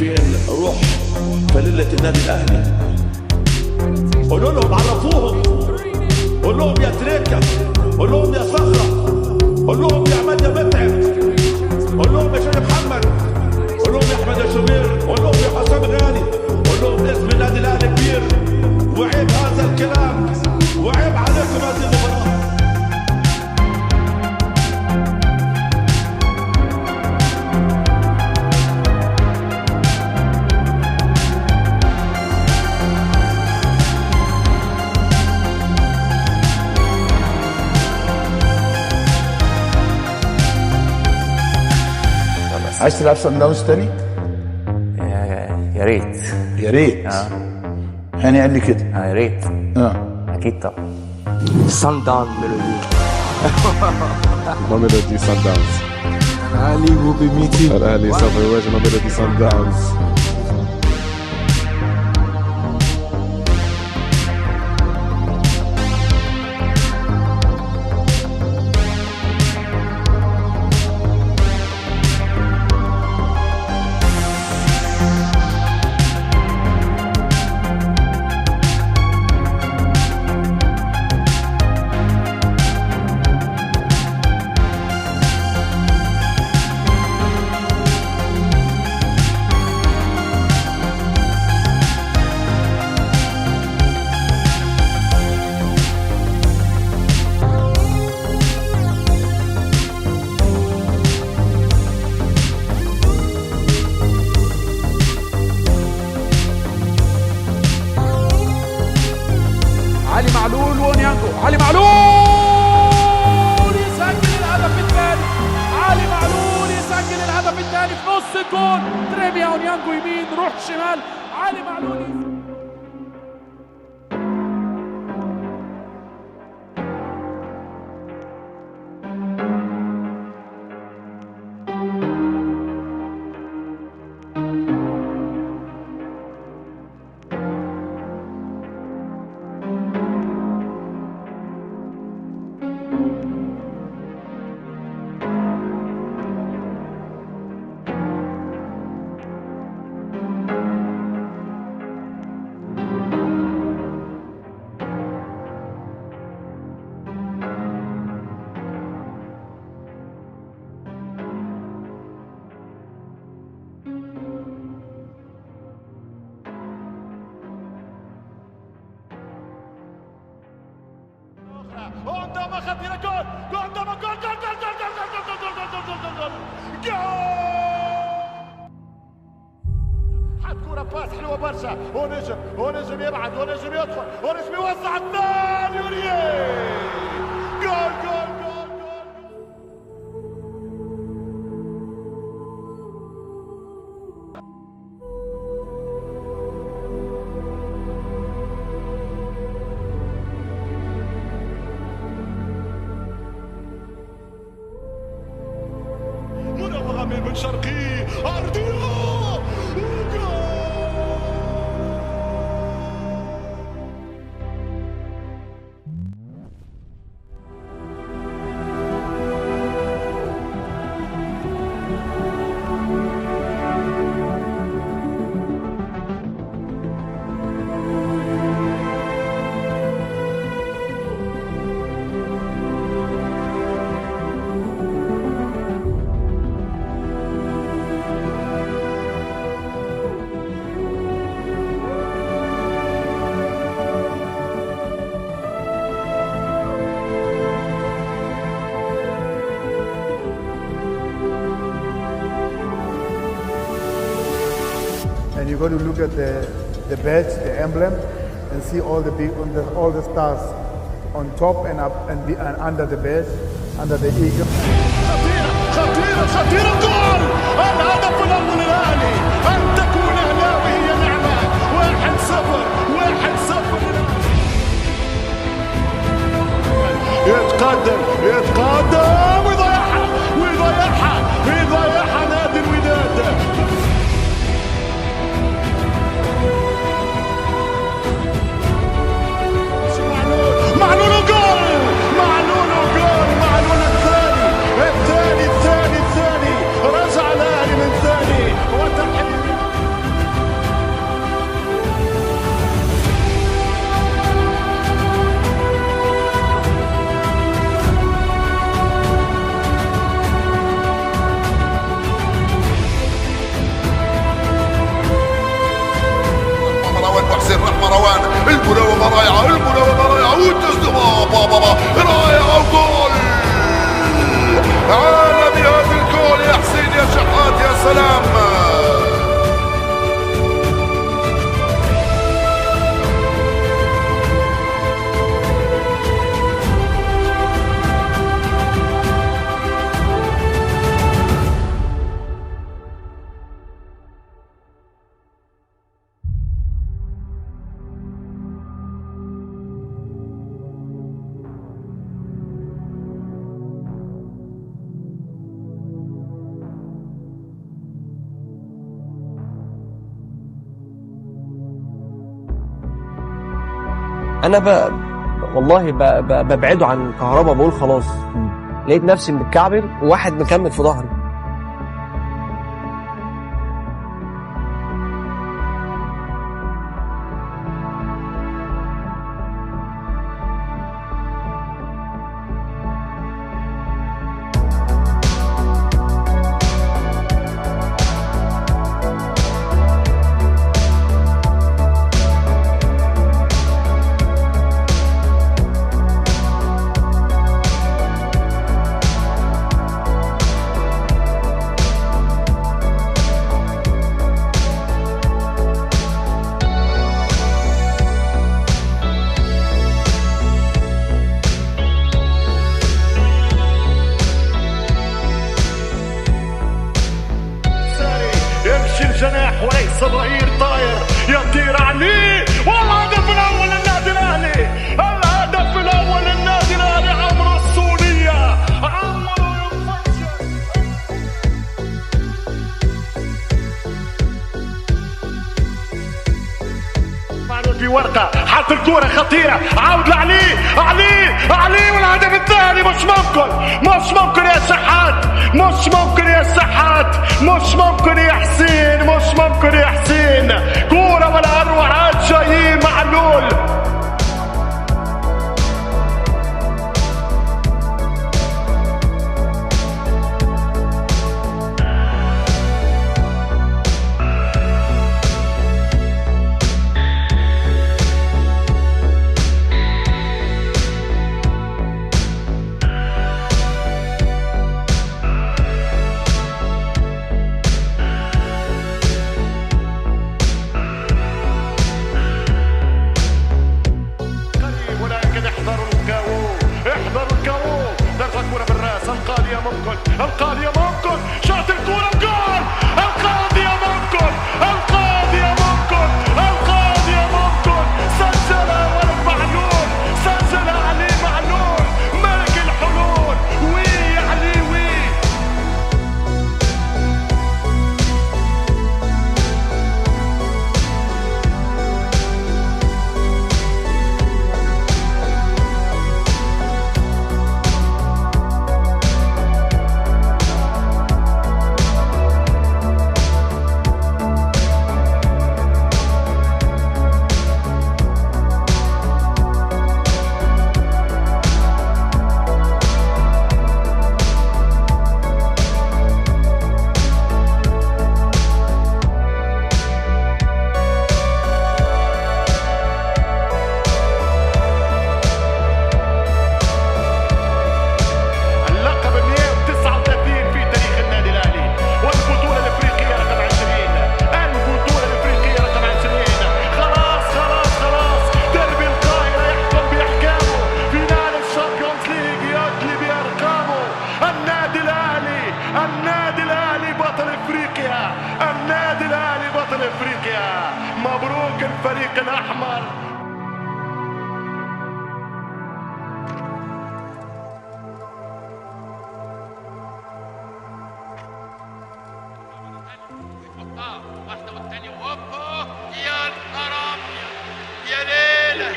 فين روح فليلة النادي الأهلي؟ قولوا لهم، عرفوهم، قول لهم يا تريكة، قول لهم يا صخرة، قول لهم يا عماد يا متعب، قول لهم يا شادي محمد، قول لهم يا أحمد يا شوبير، قول لهم يا حسام غالي، قول لهم اسم النادي الأهلي كبير، وعيب هذا الكلام، وعيب عليكم هذه المباراة. عايز تلعب صن داونز تاني؟ يا ريت. يا ريت. هاني قال لي كده. يا ريت. اكيد طبعا. صن داون ميلودي. ميلودي صن داونز. الاهلي will be meeting. الاهلي سوف يواجه ميلودي صن داونز. علي معلول ونيانجو. علي معلول يسجل الهدف الثاني. علي معلول يسجل الهدف الثاني في نص الجول. تريبيا ونيانجو يمين، روح شمال. علي معلول قدام خطيرة. جول قدام. جول جول جول جول جول جول جول جول جول جول جول جول. حط كرة باس حلوة برشا. ونجم يبعد، ونجم يدخل، ونجم يوزع الثاني وريه. جول جول جول جول. من بن شرقي أرضية. And you're going to look at the badge, the emblem, and see all the all the stars on top and up and under the badge, under the eagle. خطيرة جول. الهدف الأول للأهلي. أن تكون أهلاوي هي نعمة. 1-0 يتقدم ويضيعها نادي الوداد. معلول جول. معلول الثاني رجع الأهلي من ثاني وتحقيق انا والله ببعده عن كهربا، بقول خلاص. لقيت نفسي متكعبل وواحد مكمل في ظهري. جناح وليس ظهير طاير يطير عليه. والهدف الاول للنادي الاهلي، الهدف الاول للنادي الاهلي. عمرو السولية، عمرو يفجر. معنا في ورقة، حط الكرة خطيرة، عود لعلي، علي والهدف الثاني. مش ممكن يا سحات، مش ممكن يا سحات، مش ممكن يا حسين، مش ممكن يا حسين. كورة ولا أروع جاي معلول. القاضية ممكن شاط الكورة بجول. القاضية ممكن سجلها ولد معلول، سجلها علي معلول، ملك الحلول. وي علي وي. النادي الاهلي بطل افريقيا، النادي الاهلي بطل افريقيا. مبروك الفريق الاحمر. واحده والثانيه وهوبا. يا نهار ابيض، يا ليله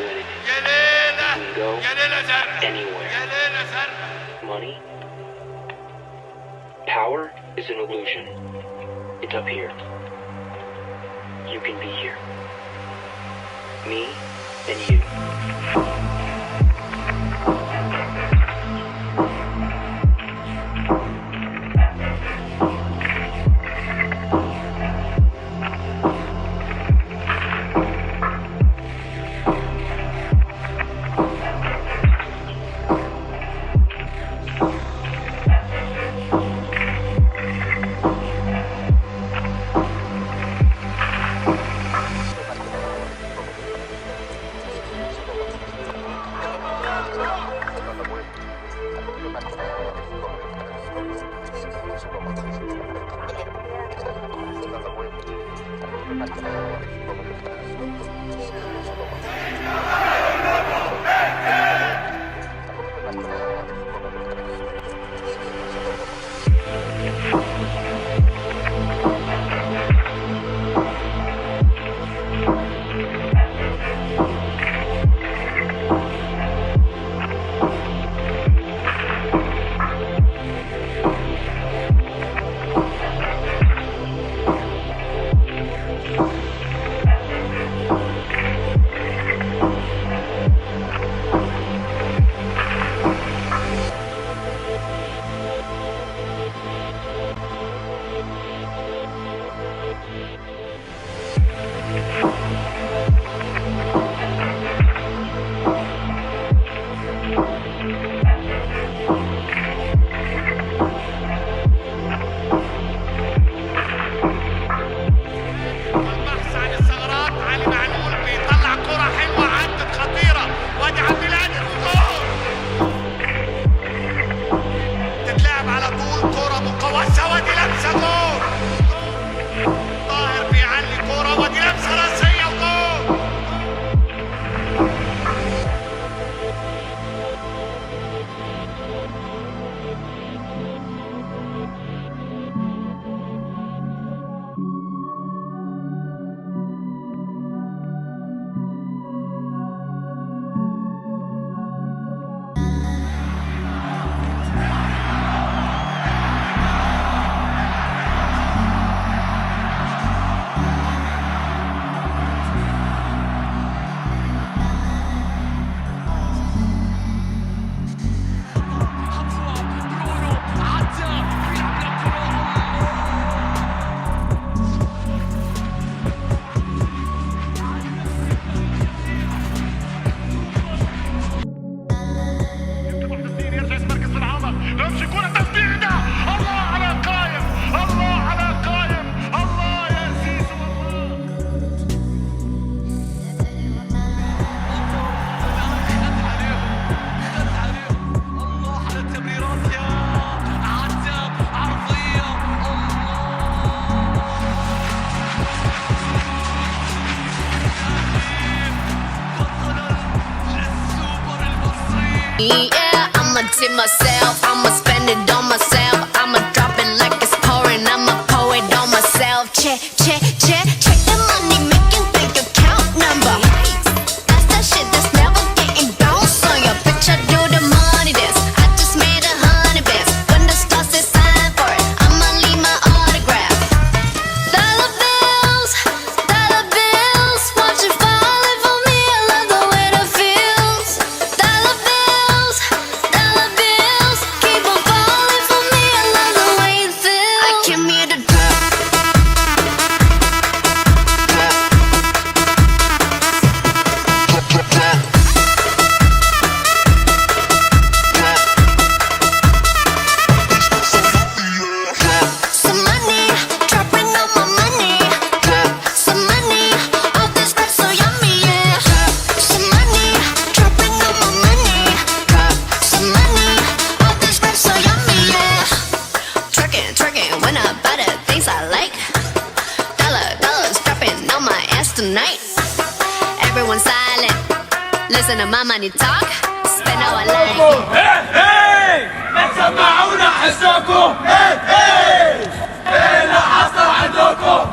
يا ليله يا ليله زرقاء، يا ليله زرقاء. Money? Power is an illusion. It's up here. You can be here. Me and you. money, yeah. I'ma tip myself, I'ma spend it on myself. I'ma drop it like it's pouring, I'ma pour it on myself. Check, check, check, check the money making bank account number. That's that shit that's never getting bounced on your bitch. I do the money dance. I just made 100 bands. When the stars say sign for it, I'ma leave my autograph. Dollar bills, watch it falling for me. I love the way that feels. Dollar bills, keep on falling for me. I love the way it feels. I came here to some money, dropping on my money. Some money, all this rap so yummy, yeah. Some money, dropping on my money. Some money, all this rap so yummy, yeah. Twerking, when I buy the things I like. Dollars dropping on my ass tonight. Everyone silent, listen to my money talk. Spend how I like. ما تسمعونا حسكم ايه اللي حصل عندكم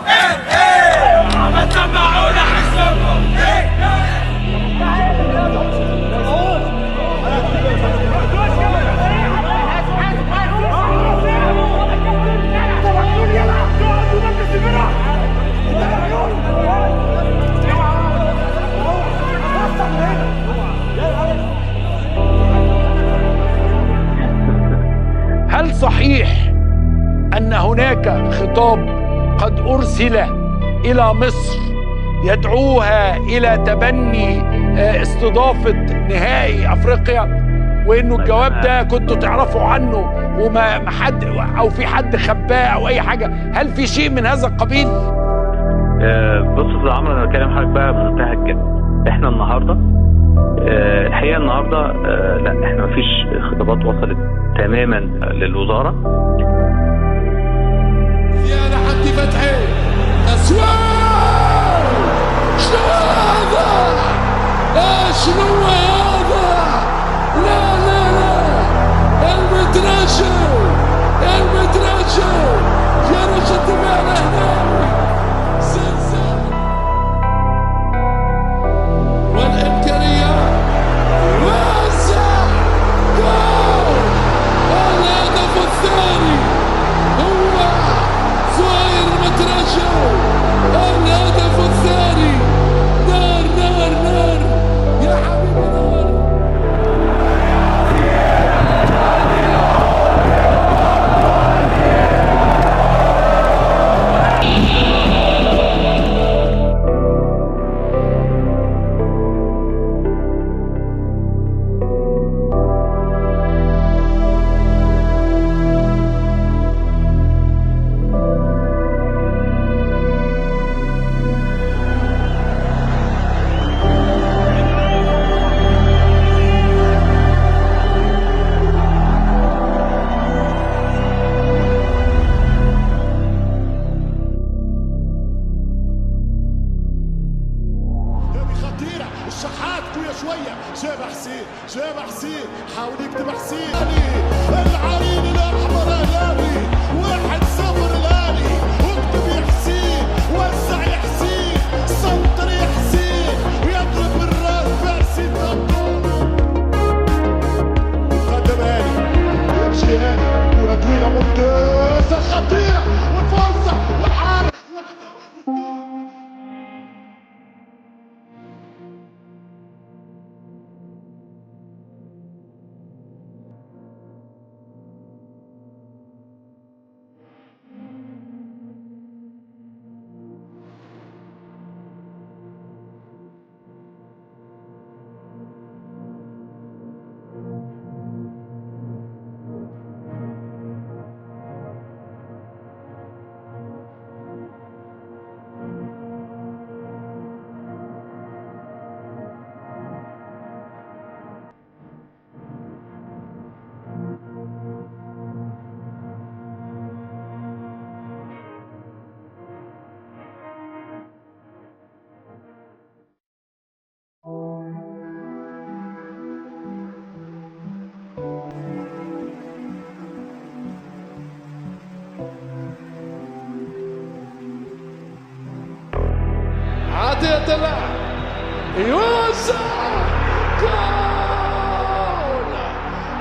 ما تسمعونا حسكم هل صحيح أن هناك خطاب قد أرسل إلى مصر يدعوها إلى تبني استضافة نهائي أفريقيا، وإنه الجواب ده كنتوا تعرفوا عنه وما حد أو في حد خباه أو أي حاجة؟ هل في شيء من هذا القبيل؟ بص يا عمرو، أنا بكلم حضرتك بقى بمنتهى الجد. إحنا النهارده الحقيقة النهارده لا، إحنا مفيش خطابات وصلت تماما للوزارة. زيادة حمدي فتحي أسوار. شنو هذا؟ شنو هذا؟ لا لا لا، المدرسة جرست معنا هنا والإمكانية واسع. الهدف الثاني هو فاير المدرسة. الهدف الثاني نار نار نار يا حبيبي نار. الشحات كويا شوية. جاب حسين حاول يكتب حسين. العرين الأحمر هلالي 1-0 الهلالي. واكتب يا حسين، وسع يا حسين، سنطر يا حسين، ويضرب الراس بارسي الطبطون. قدم هاني، يمشي هاني، كرة طويلة ممتازة خطيرة وفرصة والحارس. تغطية اللاعب يوسع. جول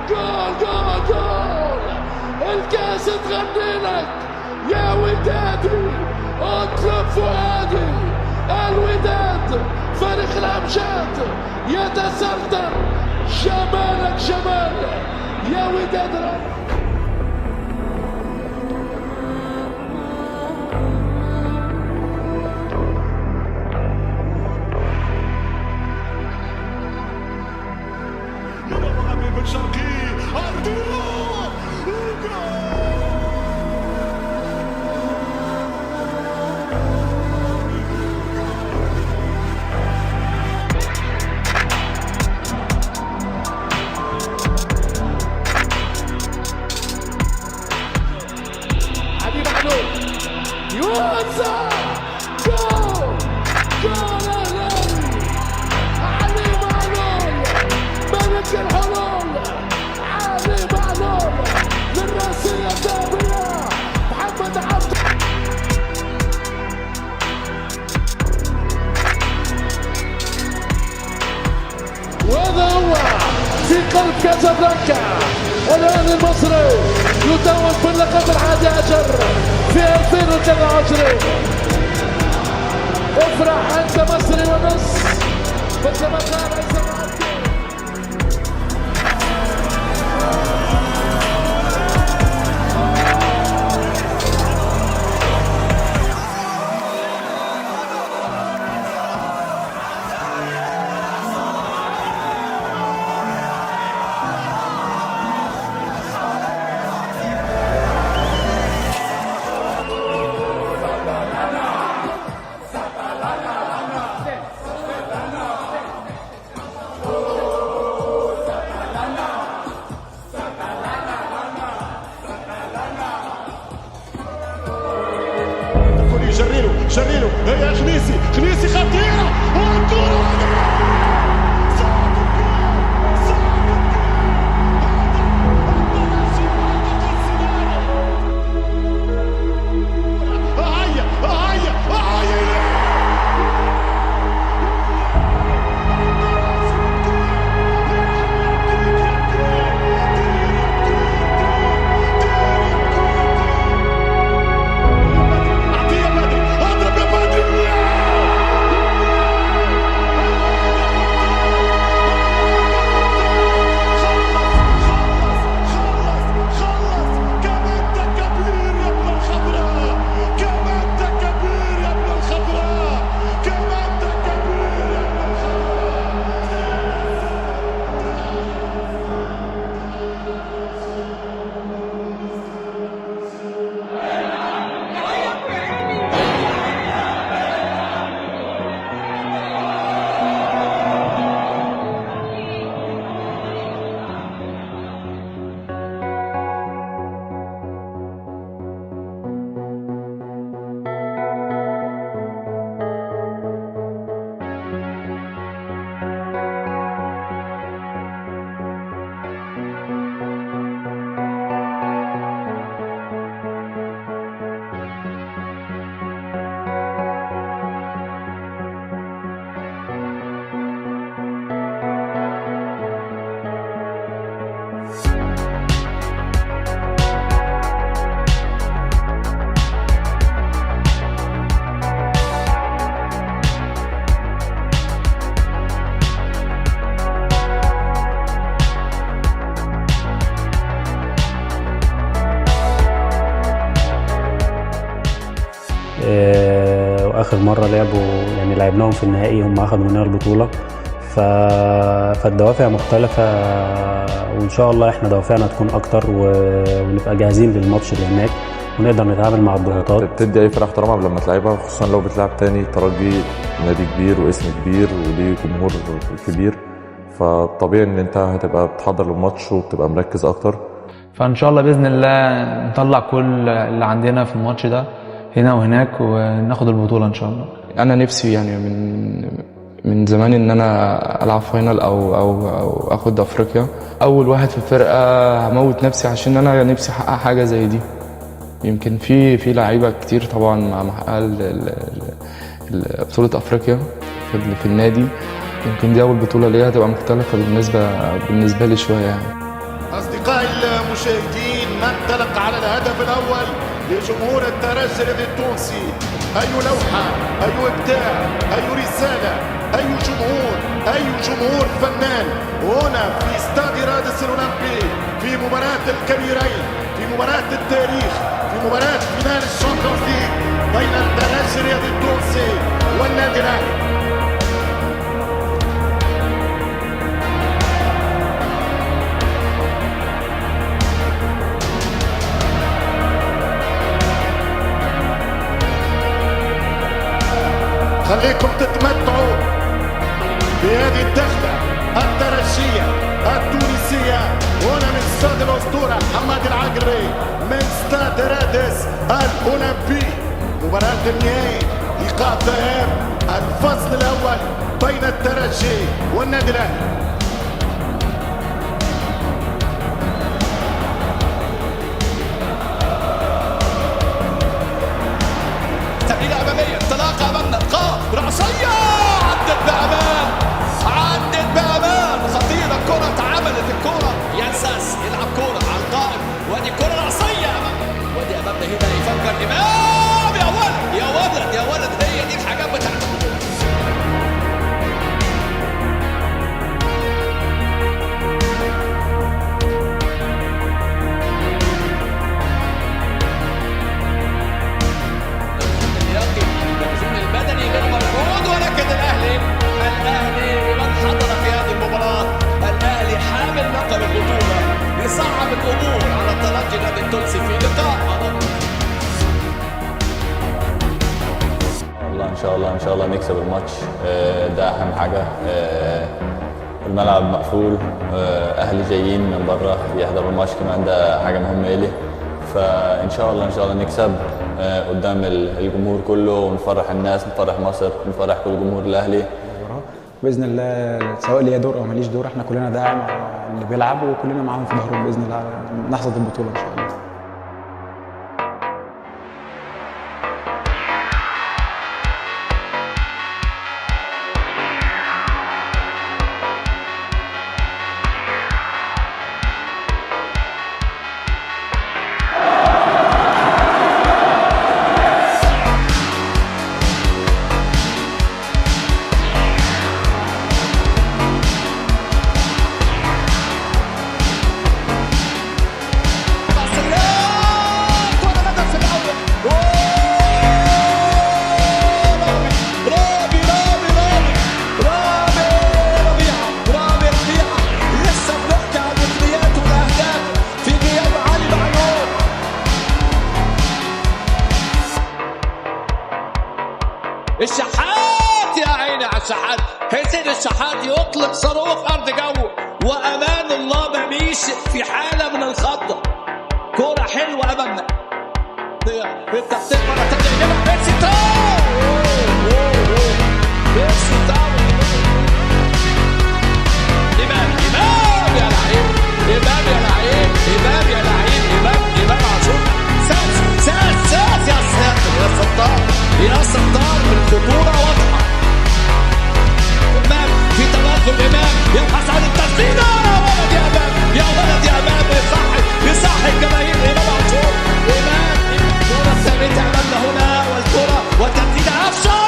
جول جول جول. الكاس تغني لك يا ودادي، اطلب فؤادي. الوداد فريق الامجاد يتسلطن. جمالك جمال يا وداد. بن شرقي أردوه علي معلول يوسع. جول جول أهلاوي. علي معلول ملك الحلول. علي معلول للراسية الذهبية. محمد عبد وهذا هو في قلب كازابلانكا. الآن المصري يتوج باللقب الحادي عشر في 2023. افرح أنت مصري ونص مثل ما قال عيسى معدي. جريلو هي خنيسي خطيرة والكرة واخر مره لعبوا يعني لعبناهم في النهائي هم اخذوا مننا البطوله. فالدوافع مختلفه وان شاء الله احنا دوافعنا تكون اكتر ونبقى جاهزين للماتش اللي هناك ونقدر نتعامل مع الضغوطات. بتدي اي فرقه احترامها قبل لما تلعبها، خصوصا لو بتلعب تاني. ترجي نادي كبير واسم كبير وليه جمهور كبير، فطبيعي ان انت هتبقى بتحضر للماتش وبتبقى مركز اكتر. فان شاء الله باذن الله نطلع كل اللي عندنا في الماتش ده هنا وهناك وناخد البطوله ان شاء الله. انا نفسي يعني من زمان ان انا العب فاينل او اخد افريقيا. اول واحد في الفرقه هموت نفسي عشان انا نفسي احقق حاجه زي دي. يمكن في لعيبه كتير طبعا محققه في بطولة أفريقيا في النادي. يمكن دي أول بطولة ليا هتبقى مختلفة بالنسبة لي شوية يعني. أصدقائي المشاهدين، ننطلق على الهدف الأول لجمهور الترجي التونسي. أي لوحة، أي إبداع، أي رسالة، أي جمهور فنان هنا في استاد رادس الأولمبي في مباراة الكبيرين، في مباراة التاريخ، في مباراة فينال الشامبيونز ليج بين الترجي التونسي والنادي الأهلي. خليكم تتمتعوا بهذه الدخلة الترجية التونسية هنا من استاد الأسطورة حماد العقربي من استاد رادس الأولمبي. مباراة النهائي، لقاء ذهاب الفصل الأول بين الترجي والنادي الأهلي. تمريرة أمامية، انطلاقة أمامنا، إلقاء رأسية عدت بأمان خطيرة. الكرة اتعملت، الكرة ينساس يلعب كرة على القائم، وادي كرة رأسية أمامنا، وادي أمامنا هنا يفكر إمام. يا ولد يا ولد يا ولد، هي دي الحاجات بتاعت المدني غير موجود، ولكن الأهلي من حضر في هذه المباراة، الأهلي حامل لقب البطولة يصعب الأمور على الترجي النادي التونسي في لقاء. ان شاء الله نكسب الماتش، ده اهم حاجه. الملعب مقفول، اهلي جايين من بره يحضروا الماتش كمان، ده حاجه مهمه لي. فان شاء الله نكسب قدام الجمهور كله، ونفرح الناس، نفرح مصر، نفرح كل جمهور الاهلي باذن الله. سواء ليا دور او ماليش دور، احنا كلنا داعم اللي بيلعب وكلنا معاهم في ظهرهم باذن الله نحصد البطوله ان شاء الله. الشحات، يا عيني على الشحات، حسين الشحات يطلق صاروخ ارض جو، وامان الله مميش في حاله من الخضه. كوره حلوه امامنا، التخطيط مره ثانيه يجيبها بيرسي تاو، بيرسي تاو، امام يا لعيب، امام يا لعيب، امام يا لعيب، امام عاشور، ساس يا ساتر يا ستار يا ستار، بالخطوره واضحه. امام في توغل، امام يبحث عن التسديده، يا ولد يا امام، يا ولد يا امام، يصحي الجماهير. امام عاشور، امام، الكره الثابته امامنا هنا، والكره والتسديده قفشه،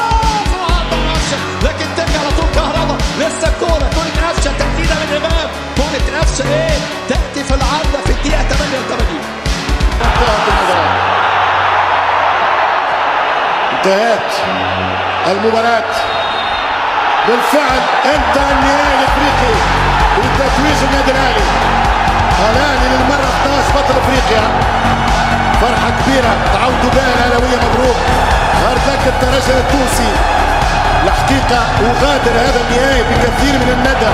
لكن ترجع على طول كهرباء، لسه الكوره كره قفشه، تسديده من امام، كره قفشه تاتي في العارضه في الدقيقه 88. انتهت المباراة بالفعل، انتهى النهائي الافريقي بتتويج النادي الاهلي. الاهلي للمرة 11 بطل افريقيا، فرحة كبيرة تعودوا بها الاهلاوية. مبروك هارد الترجي التونسي. الحقيقة وغادر هذا النهائي بكثير من الندى